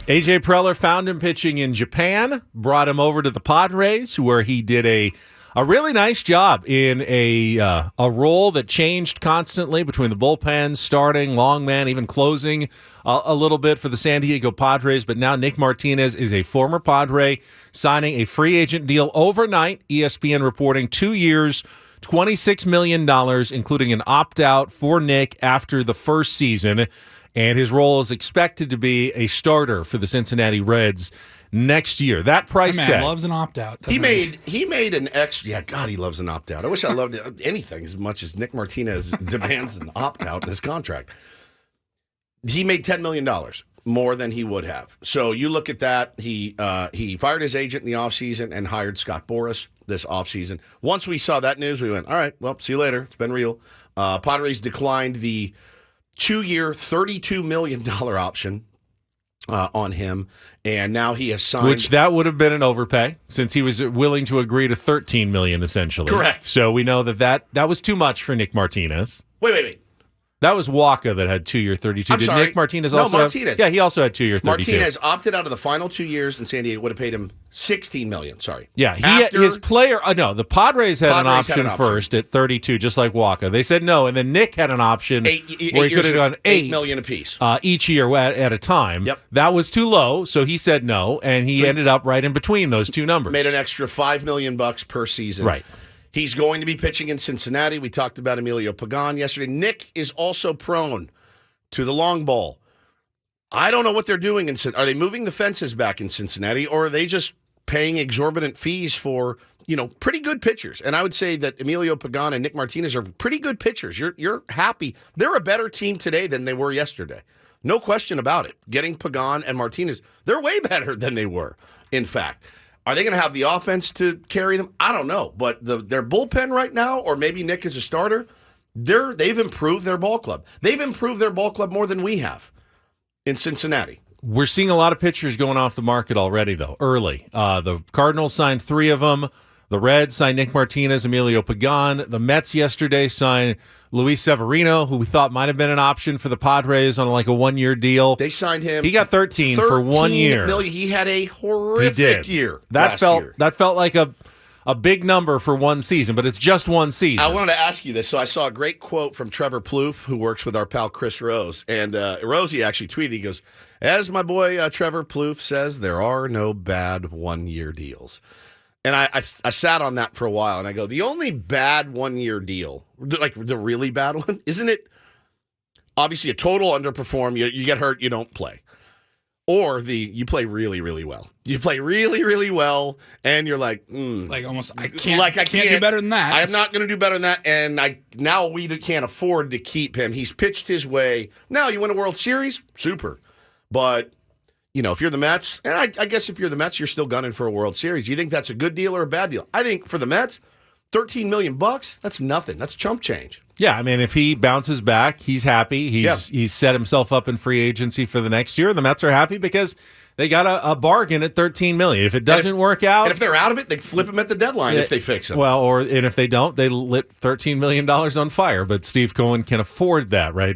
A.J. Preller found him pitching in Japan, brought him over to the Padres, where he did a really nice job in a role that changed constantly between the bullpen, starting, long man, even closing a little bit for the San Diego Padres. But now Nick Martinez is a former Padre, signing a free agent deal overnight. ESPN reporting 2 years, $26 million, including an opt-out for Nick after the first season. And his role is expected to be a starter for the Cincinnati Reds next year. That price tag. Loves an opt-out. He made an extra. Yeah, God, he loves an opt-out. I wish I loved anything as much as Nick Martinez demands an opt-out in his contract. He made $10 million more than he would have. So you look at that. He fired his agent in the offseason and hired Scott Boras this offseason. Once we saw that news, we went, all right, well, see you later. It's been real. Padres declined the 2-year, $32 million option on him, and now he has signed. Which that would have been an overpay, since he was willing to agree to $13 million, essentially. Correct. So we know that was too much for Nick Martinez. Wait. That was Waka that had 2-year, $32. I'm sorry. Nick Martinez also Martinez. Yeah, he also had 2-year, $32. Martinez opted out of the final 2 years in San Diego. Would have paid him $16 million. Sorry. Yeah, his player. The Padres had an option first at 32, just like Waka. They said no, and then Nick had an option where he could have done $8 million apiece each year at a time. Yep. That was too low, so he said no, and he ended up right in between those two numbers. Made an extra $5 million per season. Right. He's going to be pitching in Cincinnati. We talked about Emilio Pagan yesterday. Nick is also prone to the long ball. I don't know what they're doing. Are they moving the fences back in Cincinnati, or are they just paying exorbitant fees for, pretty good pitchers? And I would say that Emilio Pagan and Nick Martinez are pretty good pitchers. You're happy. They're a better team today than they were yesterday. No question about it. Getting Pagan and Martinez, they're way better than they were, in fact. Are they going to have the offense to carry them? I don't know. But their bullpen right now, or maybe Nick is a starter, they've improved their ball club. They've improved their ball club more than we have in Cincinnati. We're seeing a lot of pitchers going off the market already, though, early. The Cardinals signed 3 of them. The Reds signed Nick Martinez, Emilio Pagan. The Mets yesterday signed Luis Severino, who we thought might have been an option for the Padres on like a 1-year deal. They signed him. He got 13 for 1 year. Million. He had a horrific year That felt like a big number for one season, but it's just one season. I wanted to ask you this. So I saw a great quote from Trevor Plouffe, who works with our pal Chris Rose. And Rosie actually tweeted, he goes, as my boy Trevor Plouffe says, there are no bad 1-year deals. And I sat on that for a while, and I go, the only bad 1-year deal, like the really bad one, isn't it obviously a total underperform, you get hurt, you don't play. Or you play really, really well. You play really, really well, and you're like, I can't do better than that. I'm not going to do better than that, and now we can't afford to keep him. He's pitched his way. Now you win a World Series, super. But if you're the Mets, and I guess if you're the Mets, you're still gunning for a World Series. Do you think that's a good deal or a bad deal? I think for the Mets, $13 million, that's nothing. That's chump change. Yeah, I mean, if he bounces back, he's happy. He's set himself up in free agency for the next year. The Mets are happy because they got a bargain at $13 million. If it doesn't work out, and if they're out of it, they flip him at the deadline if they fix him. Well, and if they don't, they lit $13 million on fire. But Steve Cohen can afford that, right?